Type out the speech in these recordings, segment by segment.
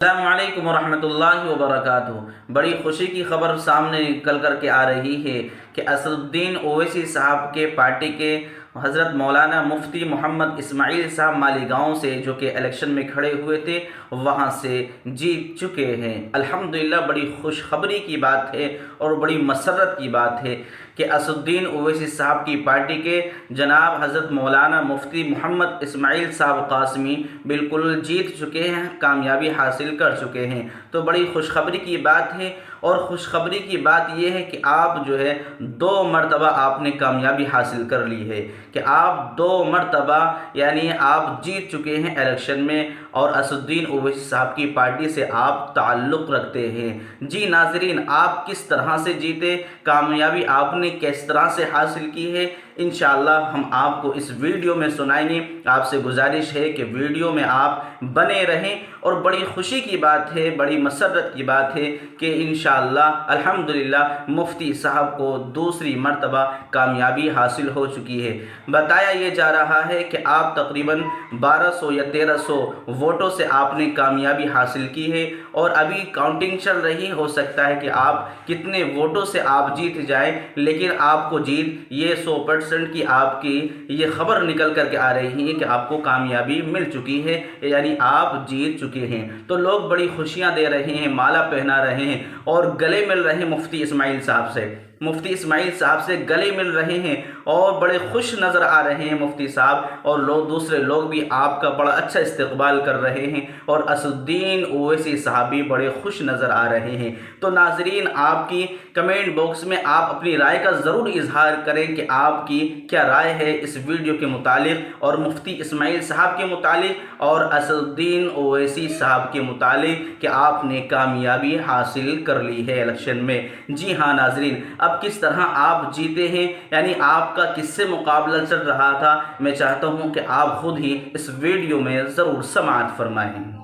अस्सलामुअलैकुम वरहमतुल्लाहि वबरकातुहू। बड़ी खुशी की खबर सामने निकल कर के आ रही है कि असदुद्दीन ओवैसी साहब के पार्टी के हज़रत मौलाना मुफ्ती मोहम्मद इस्माइल साहब मालीगांव से जो कि इलेक्शन में खड़े हुए थे वहां से जीत चुके हैं। अल्हम्दुलिल्लाह बड़ी खुशखबरी की बात है और बड़ी मसरत की बात है कि असदुद्दीन ओवैसी साहब की पार्टी के जनाब हज़रत मौलाना मुफ्ती मोहम्मद इस्माइल साहब कासमी बिल्कुल जीत चुके हैं, कामयाबी हासिल कर चुके हैं। तो बड़ी खुशखबरी की बात है और ख़ुशखबरी की बात यह है कि आप जो है 2 मरतबा आपने कामयाबी हासिल कर ली है कि आप 2 मरतबा यानी आप जीत चुके हैं इलेक्शन में और असदुद्दीन ओवैसी साहब की पार्टी से आप ताल्लुक़ रखते हैं। जी नाज़रीन, आप किस तरह से जीते, कामयाबी आपने किस तरह से हासिल की है, इंशाअल्लाह हम आपको इस वीडियो में सुनाएंगे। आपसे गुजारिश है कि वीडियो में आप बने रहें और बड़ी खुशी की बात है, बड़ी मसरत की बात है कि इंशाअल्लाह अल्हम्दुलिल्लाह मुफ्ती साहब को दूसरी मरतबा कामयाबी हासिल हो चुकी है। बताया ये जा रहा है कि आप तकरीबन 1200 या 1300 वोटों से आपने कामयाबी हासिल की है और अभी काउंटिंग चल रही। हो सकता है कि आप कितने वोटों से आप जीत जाएं, लेकिन आपको जीत ये 100% की आपकी ये खबर निकल करके आ रही है कि आपको कामयाबी मिल चुकी है, यानी आप जीत चुके हैं। तो लोग बड़ी खुशियां दे रहे हैं, माला पहना रहे हैं और गले मिल रहे हैं मुफ्ती इस्माइल साहब से। मुफ्ती इस्माइल साहब से गले मिल रहे हैं और बड़े खुश नज़र आ रहे हैं मुफ्ती साहब, और लोग दूसरे लोग भी आपका बड़ा अच्छा इस्तकबाल कर रहे हैं और असदुद्दीन ओवैसी साहब भी बड़े खुश नज़र आ रहे हैं। तो नाजरीन, आपकी कमेंट बॉक्स में आप अपनी राय का ज़रूर इजहार करें कि आपकी क्या राय है इस वीडियो के मुतालिक और मुफ्ती इस्माइल साहब के मुतालिक और असदुद्दीन ओवैसी साहब के मुतालिक कि आपने कामयाबी हासिल कर ली है इलेक्शन में। जी हाँ नाजरीन, अब किस तरह आप जीते हैं, यानी आपका किससे मुकाबला चल रहा था, मैं चाहता हूं कि आप खुद ही इस वीडियो में ज़रूर समाअत फरमाएं।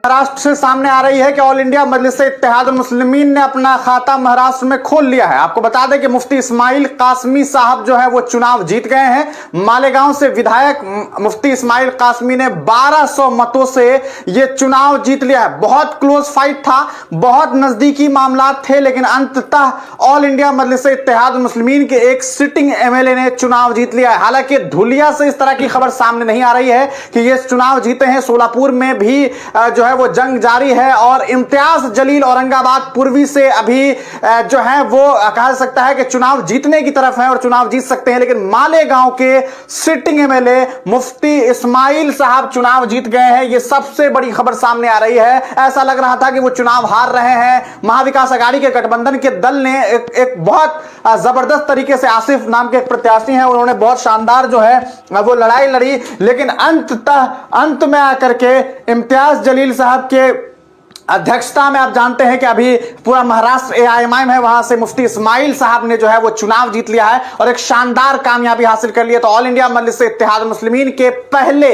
महाराष्ट्र से सामने आ रही है कि ऑल इंडिया मजलिस-ए-इत्तेहाद मुस्लिमीन ने अपना खाता महाराष्ट्र में खोल लिया है। आपको बता दें कि मुफ्ती इस्माइल कासमी साहब जो है वो चुनाव जीत गए हैं। मालेगांव से विधायक मुफ्ती इस्माइल कासमी ने 1200 मतों से ये चुनाव जीत लिया है। बहुत क्लोज फाइट था, बहुत नजदीकी मामला थे, लेकिन अंततः ऑल इंडिया मजलिस-ए-इत्तेहाद मुस्लिमीन के एक सिटिंग एमएलए ने चुनाव जीत लिया है। हालांकि धुलिया से इस तरह की खबर सामने नहीं आ रही है कि ये चुनाव जीते हैं। सोलापुर में भी जो है वो जंग जारी है और इम्तियाज जलील औरंगाबाद पूर्वी से अभी जो है वो कहा जा सकता है कि चुनाव जीतने की तरफ है और चुनाव जीत सकते हैं, लेकिन मालेगांव के सिटिंग एमएलए मुफ्ती इस्माइल साहब चुनाव जीत गए हैं। ये सबसे बड़ी खबर सामने आ रही है। ऐसा लग रहा था कि वो चुनाव हार रहे हैं। महाविकास अघाड़ी के गठबंधन के दल ने एक बहुत जबरदस्त तरीके से आसिफ नाम के एक प्रत्याशी हैं, उन्होंने बहुत शानदार जो है वो लड़ाई लड़ी, लेकिन अंत में आकर के इम्तियाज जलील साहब के अध्यक्षता में आप जानते हैं कि अभी पूरा महाराष्ट्र एआईएमआईएम है, वहां से मुफ्ती इस्माइल साहब ने जो है वो चुनाव जीत लिया है और एक शानदार कामयाबी हासिल कर लिया। तो ऑल इंडिया मजलिस-ए-इत्तेहाद मुस्लिमीन के पहले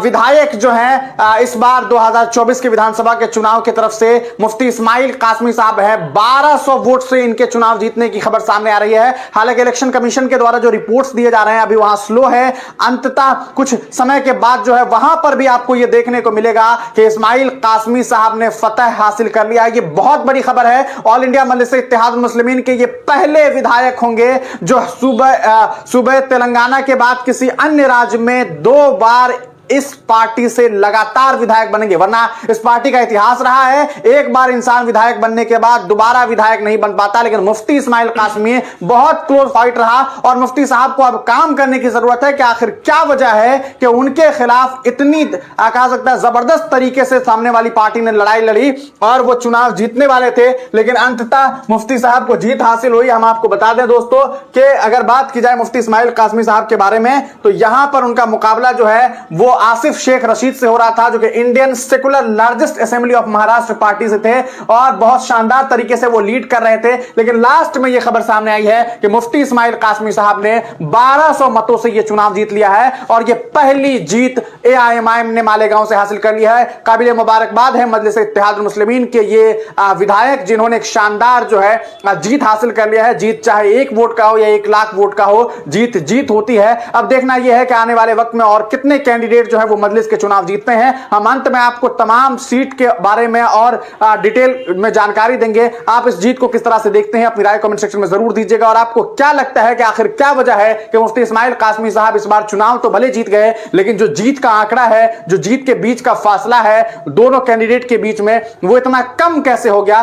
विधायक जो हैं इस बार 2024 के विधानसभा के चुनाव की तरफ से मुफ्ती इस्माइल कासमी साहब हैं। 1200 वोट से इनके चुनाव जीतने की खबर सामने आ रही है। हालांकि इलेक्शन कमीशन के द्वारा जो रिपोर्ट्स दिए जा रहे हैं अभी वहां स्लो है। अंततः कुछ समय के बाद जो है वहां पर भी आपको यह देखने को मिलेगा कि इस्माइल कासमी साहब ने फतह हासिल कर लिया। ये बहुत बड़ी खबर है। ऑल इंडिया मजलिस-ए-इत्तेहाद मुस्लिमीन के ये पहले विधायक होंगे जो सूबे तेलंगाना के बाद किसी अन्य राज्य में 2 बार इस पार्टी से लगातार विधायक बनेंगे, वरना इस पार्टी का इतिहास रहा है एक बार इंसान विधायक बनने के बाद दोबारा विधायक नहीं बन पाता। लेकिन मुफ्ती इस्माइल कासमी बहुत क्लोज फाइट रहा और मुफ्ती साहब को अब काम करने की जरूरत है कि आखिर क्या वजह है कि उनके खिलाफ इतनी कहा सकता है जबरदस्त तरीके से सामने वाली पार्टी ने लड़ाई लड़ी और वो चुनाव जीतने वाले थे, लेकिन अंततः मुफ्ती साहब को जीत हासिल हुई। हम आपको बता दें दोस्तों कि अगर बात की जाए मुफ्ती इस्माइल कासमी साहब के बारे में तो यहां पर उनका मुकाबला जो है वो आसिफ शेख रशीद से हो रहा था, जो कि Indian secular largest assembly of Maharashtra party से थे और बहुत शानदार तरीके से वो लीड कर रहे थे। लेकिन लास्ट में ये खबर सामने आई है कि मुफ्ती इस्माइल कासमी साहब ने 1200 मतों से ये चुनाव जीत लिया है और ये पहली जीत एआईएमआईएम ने मालेगांव से हासिल कर लिया है। काबिल मुबारकबाद है मजलिस-ए-इत्तेहाद मुस्लिमीन के ये विधायक जिन्होंने एक शानदार जो है जीत हासिल कर लिया है। जीत चाहे 1 वोट का हो या 1 लाख वोट का हो, जीत जीत होती है। अब देखना यह है कि आने वाले वक्त में और कितने कैंडिडेट कैंडिडेट जो है वो मजलिस के चुनाव जीतते हैं। हम अंत में आपको तमाम सीट के बारे में और डिटेल में जानकारी देंगे। आप इस जीत को किस तरह से देखते हैं, अपनी राय कमेंट सेक्शन में जरूर दीजिएगा। और आपको क्या लगता है कि आखिर क्या वजह है कि मुफ्ती इस्माइल कासमी साहब इस बार चुनाव तो भले जीत गए, लेकिन जो जीत का आंकड़ा है, जो जीत के बीच का फासला है दोनों कैंडिडेट के बीच में, वो इतना कम कैसे हो गया?